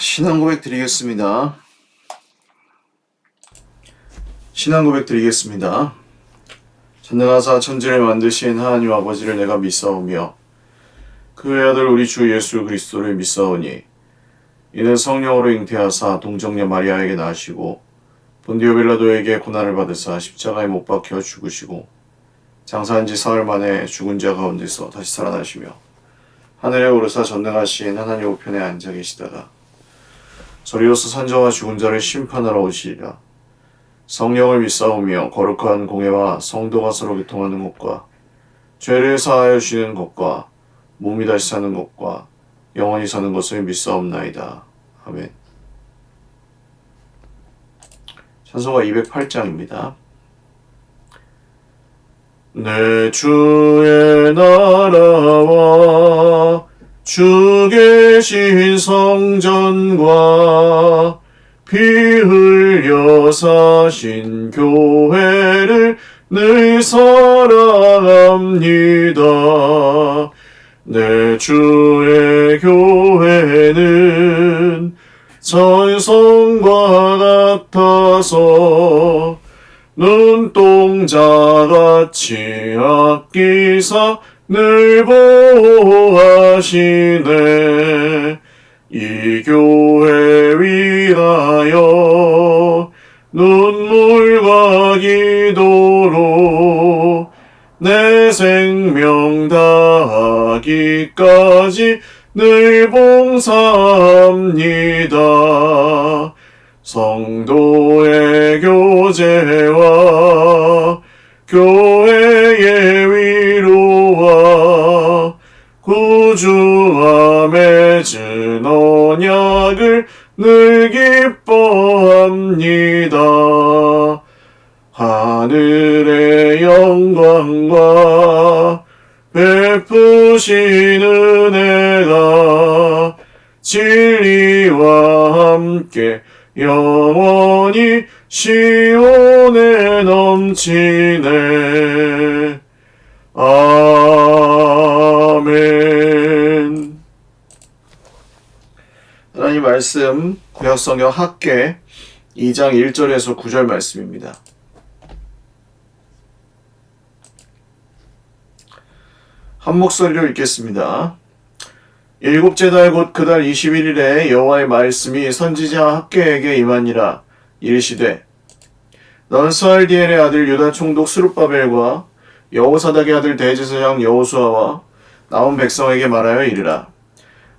신앙 고백 드리겠습니다. 신앙 고백 드리겠습니다. 전능하사 천지를 만드신 하나님 아버지를 내가 믿사오며 그의 아들 우리 주 예수 그리스도를 믿사오니 이는 성령으로 잉태하사 동정녀 마리아에게 나시고 본디오 빌라도에게 고난을 받으사 십자가에 못 박혀 죽으시고 장사한 지 사흘 만에 죽은 자 가운데서 다시 살아나시며 하늘에 오르사 전능하신 하나님 우편에 앉아 계시다가 저리로서 산자와 죽은 자를 심판하러 오시리라. 성령을 믿사오며 거룩한 공회와 성도가 서로 교통하는 것과 죄를 사하여 주시는 것과 몸이 다시 사는 것과 영원히 사는 것을 믿사옵나이다. 아멘. 찬송가 208장입니다. 내 주의 나라와 주 계신 성전과 피 흘려 사신 교회를 늘 사랑합니다. 내 주의 교회는 전성과 같아서 눈동자같이 아끼사 늘 보호하시네. 이 교회 위하여 눈물과 기도로 내 생명 다하기까지 늘 봉사합니다. 성도의 교제와 교회의 위로와 구주와 맺은 언약을 늘 기뻐합니다. 하늘의 영광과 베푸신 은혜가 진리와 함께 영원히 시온에 넘치네. 아멘. 하나님 말씀 구약성경 학개 2장 1절에서 9절 말씀입니다. 한 목소리로 읽겠습니다. 일곱째 달 곧 그 달 21일에 여호와의 말씀이 선지자 학개에게 임하니라. 이르시되 넌 스알디엘의 아들 유다 총독 스룹바벨과 여호사닥의 아들 대제사장 여호수아와 나온 백성에게 말하여 이르라.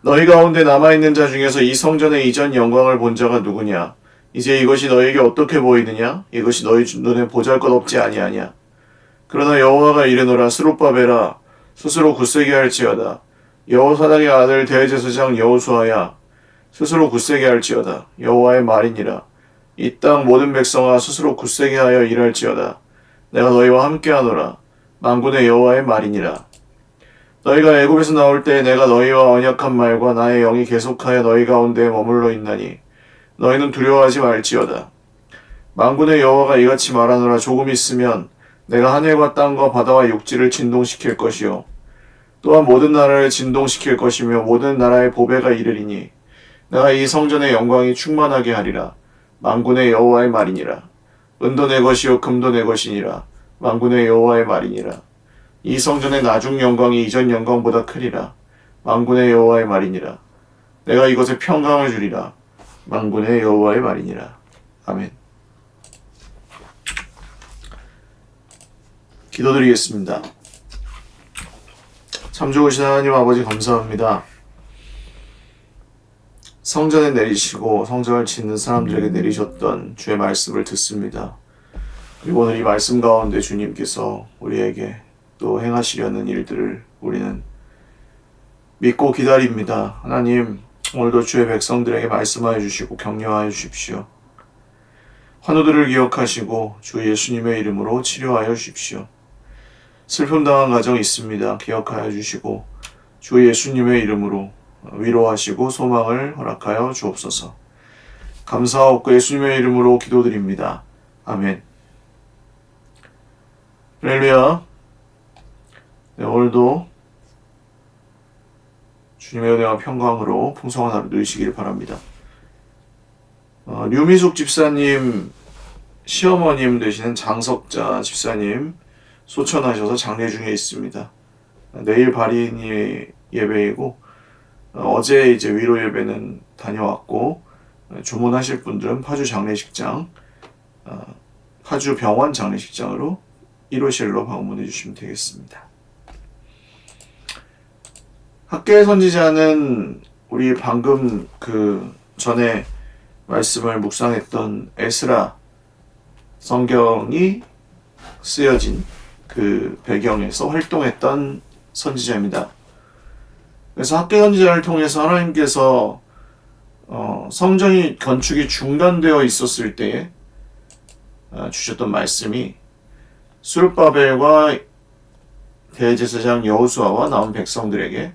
너희 가운데 남아있는 자 중에서 이 성전의 이전 영광을 본 자가 누구냐? 이제 이것이 너희에게 어떻게 보이느냐? 이것이 너희 눈에 보잘것없지 아니하냐? 그러나 여호와가 이르노라. 스룹바벨아 스스로 굳세게 할지어다. 여호사닥의 아들 대제사장 여호수아야 스스로 굳세게 할지어다. 여호와의 말이니라. 이 땅 모든 백성아 스스로 굳세게 하여 일할지어다. 내가 너희와 함께하노라. 만군의 여호와의 말이니라. 너희가 애굽에서 나올 때 내가 너희와 언약한 말과 나의 영이 계속하여 너희 가운데 머물러 있나니 너희는 두려워하지 말지어다. 만군의 여호와가 이같이 말하노라. 조금 있으면 내가 하늘과 땅과 바다와 육지를 진동시킬 것이요 또한 모든 나라를 진동시킬 것이며 모든 나라의 보배가 이르리니 내가 이 성전의 영광이 충만하게 하리라. 만군의 여호와의 말이니라. 은도 내 것이요 금도 내 것이니라. 만군의 여호와의 말이니라. 이 성전의 나중 영광이 이전 영광보다 크리라. 만군의 여호와의 말이니라. 내가 이것에 평강을 주리라. 만군의 여호와의 말이니라. 아멘. 기도드리겠습니다. 참 좋으신 하나님 아버지 감사합니다. 성전에 내리시고 성전을 짓는 사람들에게 내리셨던 주의 말씀을 듣습니다. 그리고 오늘 이 말씀 가운데 주님께서 우리에게 또 행하시려는 일들을 우리는 믿고 기다립니다. 하나님, 오늘도 주의 백성들에게 말씀하여 주시고 격려하여 주십시오. 환우들을 기억하시고 주 예수님의 이름으로 치료하여 주십시오. 슬픔 당한 가정 있습니다. 기억하여 주시고 주 예수님의 이름으로 위로하시고 소망을 허락하여 주옵소서. 감사하옵고 예수님의 이름으로 기도드립니다. 아멘. 할렐루야. 네, 오늘도 주님의 은혜와 평강으로 풍성한 하루 누리시길 바랍니다. 류미숙 집사님 시어머님 되시는 장석자 집사님 소천하셔서 장례 중에 있습니다. 내일 발인이 예배이고 어제 이제 위로 예배는 다녀왔고 주문하실 분들은 파주 장례식장, 파주 병원 장례식장으로 1호실로 방문해 주시면 되겠습니다. 학계 선지자는 우리 방금 그 전에 말씀을 묵상했던 에스라 성경이 쓰여진 그 배경에서 활동했던 선지자입니다. 그래서 학계 선지자를 통해서 하나님께서 성전이 건축이 중단되어 있었을 때에 주셨던 말씀이 스룹바벨과 대제사장 여호수아와 남은 백성들에게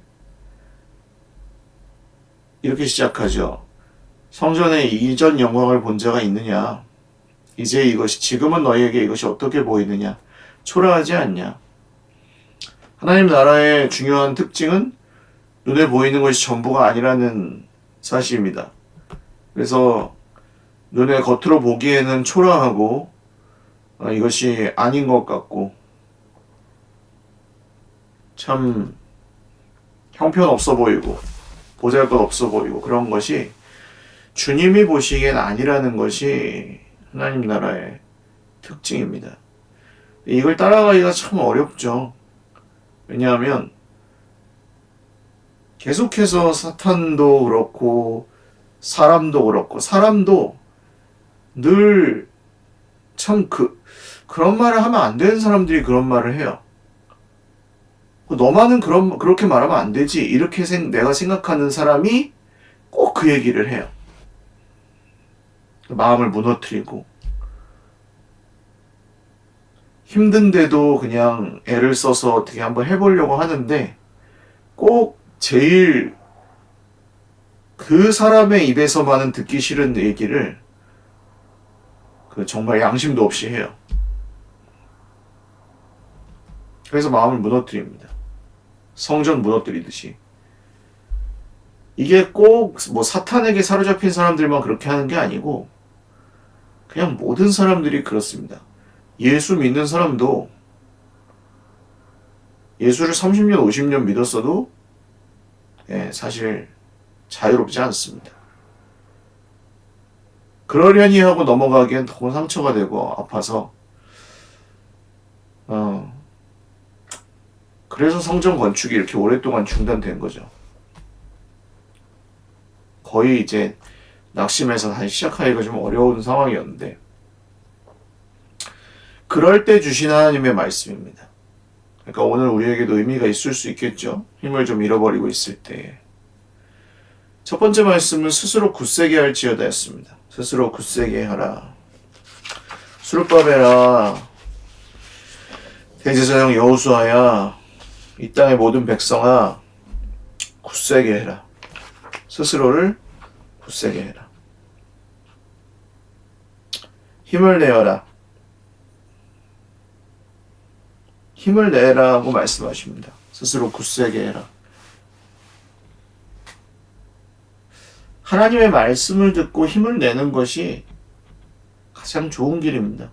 이렇게 시작하죠. 성전의 이전 영광을 본 자가 있느냐? 이제 이것이 지금은 너희에게 이것이 어떻게 보이느냐? 초라하지 않냐? 하나님 나라의 중요한 특징은 눈에 보이는 것이 전부가 아니라는 사실입니다. 그래서 눈에 겉으로 보기에는 초라하고 이것이 아닌 것 같고 참 형편없어 보이고 보잘것없어 보이고 그런 것이 주님이 보시기엔 아니라는 것이 하나님 나라의 특징입니다. 이걸 따라가기가 참 어렵죠. 왜냐하면 계속해서 사탄도 그렇고 사람도 그렇고 사람도 늘 참 그런 말을 하면 안 되는 사람들이 그런 말을 해요. 너만은 그렇게 말하면 안 되지. 이렇게 내가 생각하는 사람이 꼭 그 얘기를 해요. 마음을 무너뜨리고 힘든데도 그냥 애를 써서 어떻게 한번 해보려고 하는데 꼭 제일 그 사람의 입에서만은 듣기 싫은 얘기를 정말 양심도 없이 해요. 그래서 마음을 무너뜨립니다. 성전 무너뜨리듯이. 이게 꼭 뭐 사탄에게 사로잡힌 사람들만 그렇게 하는 게 아니고 그냥 모든 사람들이 그렇습니다. 예수 믿는 사람도 예수를 30년, 50년 믿었어도 사실 자유롭지 않습니다. 그러려니 하고 넘어가기엔 너무 상처가 되고 아파서 그래서 성전 건축이 이렇게 오랫동안 중단된 거죠. 거의 이제 낙심해서 다시 시작하기가 좀 어려운 상황이었는데 그럴 때 주신 하나님의 말씀입니다. 그러니까 오늘 우리에게도 의미가 있을 수 있겠죠. 힘을 좀 잃어버리고 있을 때. 첫 번째 말씀은 스스로 굳세게 할지어다 였습니다. 스스로 굳세게 하라. 스룹바벨아, 대제사장 여호수아야, 이 땅의 모든 백성아, 굳세게 해라. 스스로를 굳세게 해라. 힘을 내어라. 힘을 내라고 말씀하십니다. 스스로 굳세게 해라. 하나님의 말씀을 듣고 힘을 내는 것이 가장 좋은 길입니다.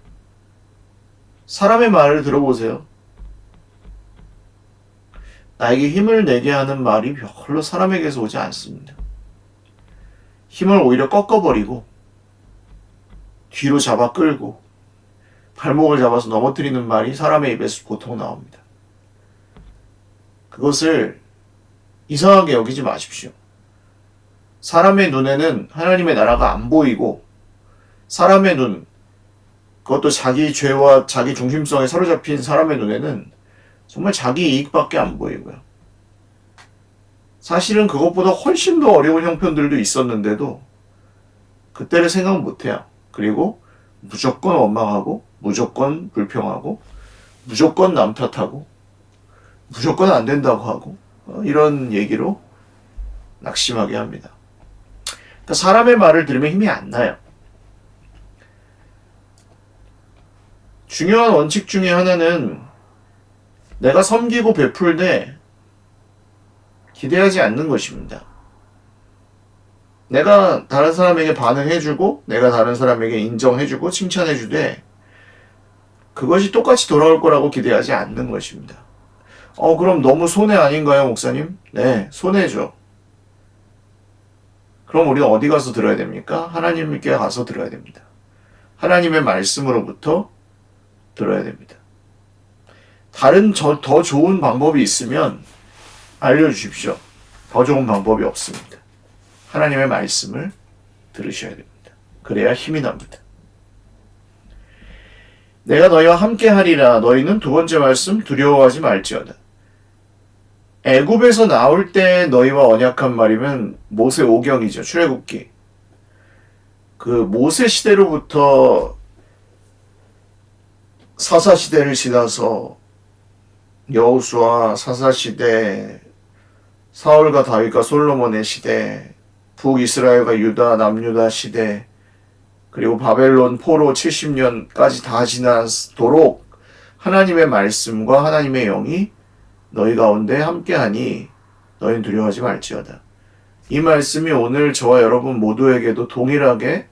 사람의 말을 들어보세요. 나에게 힘을 내게 하는 말이 별로 사람에게서 오지 않습니다. 힘을 오히려 꺾어버리고 뒤로 잡아 끌고 발목을 잡아서 넘어뜨리는 말이 사람의 입에서 보통 나옵니다. 그것을 이상하게 여기지 마십시오. 사람의 눈에는 하나님의 나라가 안 보이고 사람의 눈, 그것도 자기 죄와 자기 중심성에 사로잡힌 사람의 눈에는 정말 자기 이익밖에 안 보이고요. 사실은 그것보다 훨씬 더 어려운 형편들도 있었는데도 그때를 생각 못해요. 그리고 무조건 원망하고 무조건 불평하고 무조건 남 탓하고 무조건 안 된다고 하고 이런 얘기로 낙심하게 합니다. 그러니까 사람의 말을 들으면 힘이 안 나요. 중요한 원칙 중에 하나는 내가 섬기고 베풀 때 기대하지 않는 것입니다. 내가 다른 사람에게 반응해주고 내가 다른 사람에게 인정해주고 칭찬해주되 그것이 똑같이 돌아올 거라고 기대하지 않는 것입니다. 그럼 너무 손해 아닌가요, 목사님? 네, 손해죠. 그럼 우리는 어디 가서 들어야 됩니까? 하나님께 가서 들어야 됩니다. 하나님의 말씀으로부터 들어야 됩니다. 다른 더 좋은 방법이 있으면 알려주십시오. 더 좋은 방법이 없습니다. 하나님의 말씀을 들으셔야 됩니다. 그래야 힘이 납니다. 내가 너희와 함께 하리라. 너희는 두 번째 말씀 두려워하지 말지어다. 애굽에서 나올 때 너희와 언약한 말이면 모세 오경이죠. 출애굽기. 그 모세 시대로부터 사사 시대를 지나서 여호수아 사사 시대, 사울과 다윗과 솔로몬의 시대, 북이스라엘과 유다, 남유다 시대, 그리고 바벨론 포로 70년까지 다 지나도록 하나님의 말씀과 하나님의 영이 너희 가운데 함께하니 너희는 두려워하지 말지어다. 이 말씀이 오늘 저와 여러분 모두에게도 동일하게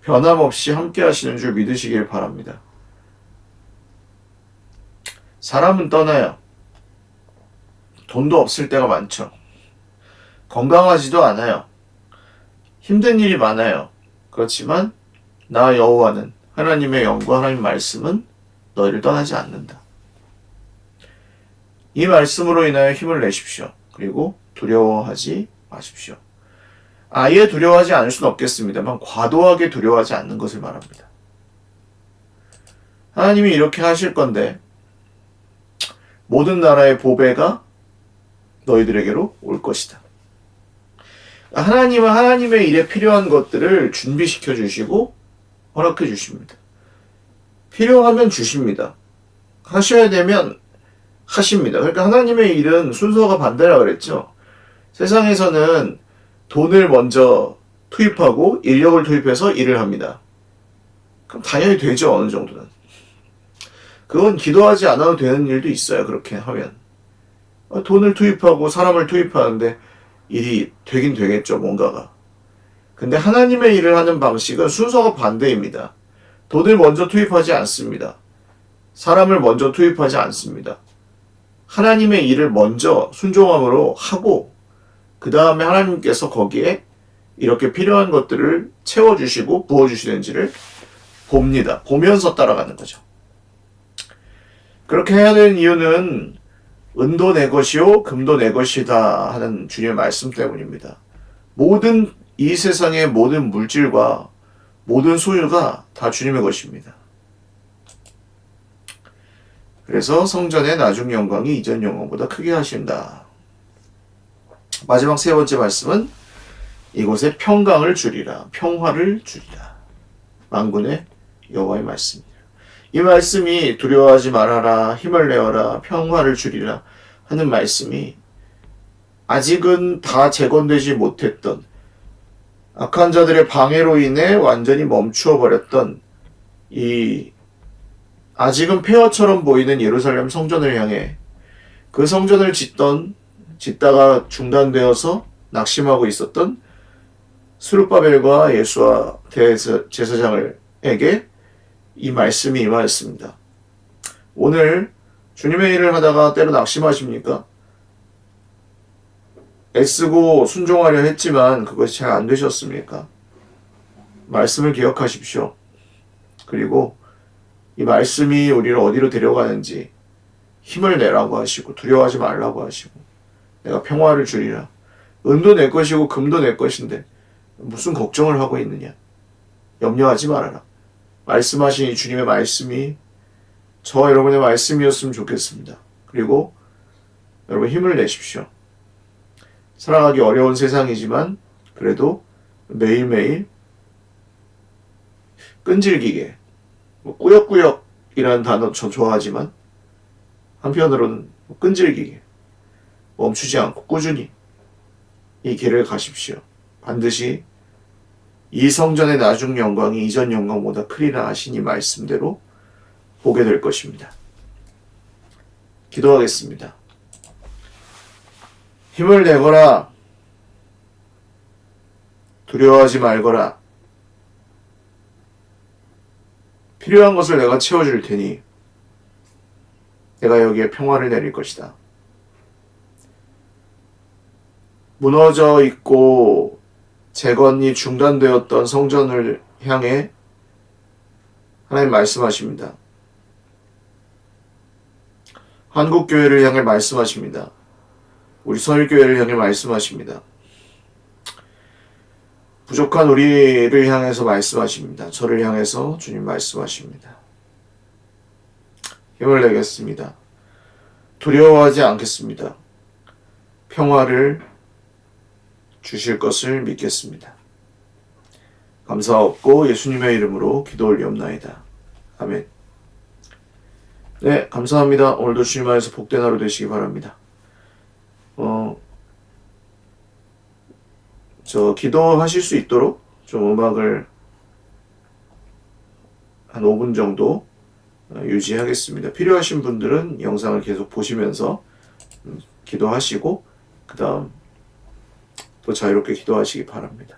변함없이 함께하시는 줄 믿으시길 바랍니다. 사람은 떠나요. 돈도 없을 때가 많죠. 건강하지도 않아요. 힘든 일이 많아요. 그렇지만 나 여호와는 하나님의 영과 하나님의 말씀은 너희를 떠나지 않는다. 이 말씀으로 인하여 힘을 내십시오. 그리고 두려워하지 마십시오. 아예 두려워하지 않을 수는 없겠습니다만 과도하게 두려워하지 않는 것을 말합니다. 하나님이 이렇게 하실 건데 모든 나라의 보배가 너희들에게로 올 것이다. 하나님은 하나님의 일에 필요한 것들을 준비시켜 주시고 허락해 주십니다. 필요하면 주십니다. 하셔야 되면 하십니다. 그러니까 하나님의 일은 순서가 반대라 그랬죠. 세상에서는 돈을 먼저 투입하고 인력을 투입해서 일을 합니다. 그럼 당연히 되죠. 어느 정도는. 그건 기도하지 않아도 되는 일도 있어요. 그렇게 하면. 돈을 투입하고 사람을 투입하는데 일이 되긴 되겠죠. 뭔가가. 근데 하나님의 일을 하는 방식은 순서가 반대입니다. 돈을 먼저 투입하지 않습니다. 사람을 먼저 투입하지 않습니다. 하나님의 일을 먼저 순종함으로 하고 그 다음에 하나님께서 거기에 이렇게 필요한 것들을 채워주시고 부어주시는지를 봅니다. 보면서 따라가는 거죠. 그렇게 해야 되는 이유는 은도 내 것이요 금도 내 것이다 하는 주님의 말씀 때문입니다. 모든 이 세상의 모든 물질과 모든 소유가 다 주님의 것입니다. 그래서 성전의 나중 영광이 이전 영광보다 크게 하신다. 마지막 세 번째 말씀은 이곳에 평강을 주리라, 평화를 주리라. 만군의 여호와의 말씀입니다. 이 말씀이 두려워하지 말아라, 힘을 내어라, 평화를 주리라 하는 말씀이 아직은 다 재건되지 못했던 악한 자들의 방해로 인해 완전히 멈추어 버렸던 이 아직은 폐허처럼 보이는 예루살렘 성전을 향해 그 성전을 짓다가 중단되어서 낙심하고 있었던 스룹바벨과 예수와 대제사장에게 이 말씀이 임하였습니다. 오늘 주님의 일을 하다가 때로 낙심하십니까? 애쓰고 순종하려 했지만 그것이 잘 안 되셨습니까? 말씀을 기억하십시오. 그리고 이 말씀이 우리를 어디로 데려가는지 힘을 내라고 하시고 두려워하지 말라고 하시고 내가 평화를 주리라. 은도 내 것이고 금도 내 것인데 무슨 걱정을 하고 있느냐. 염려하지 말아라. 말씀하신 이 주님의 말씀이 저와 여러분의 말씀이었으면 좋겠습니다. 그리고 여러분 힘을 내십시오. 살아가기 어려운 세상이지만 그래도 매일매일 끈질기게 꾸역꾸역이라는 단어 저 좋아하지만 한편으로는 끈질기게 멈추지 않고 꾸준히 이 길을 가십시오. 반드시 이 성전의 나중 영광이 이전 영광보다 크리라 하신 이 말씀대로 보게 될 것입니다. 기도하겠습니다. 힘을 내거라. 두려워하지 말거라. 필요한 것을 내가 채워줄 테니 내가 여기에 평화를 내릴 것이다. 무너져 있고 재건이 중단되었던 성전을 향해 하나님 말씀하십니다. 한국교회를 향해 말씀하십니다. 우리 서울교회를 향해 말씀하십니다. 부족한 우리를 향해서 말씀하십니다. 저를 향해서 주님 말씀하십니다. 힘을 내겠습니다. 두려워하지 않겠습니다. 평화를 주실 것을 믿겠습니다. 감사하옵고 예수님의 이름으로 기도 올리옵나이다. 아멘. 네, 감사합니다. 오늘도 주님 안에서 복된 하루 되시기 바랍니다. 기도하실 수 있도록 좀 음악을 한 5분 정도 유지하겠습니다. 필요하신 분들은 영상을 계속 보시면서 기도하시고 그 다음 또 자유롭게 기도하시기 바랍니다.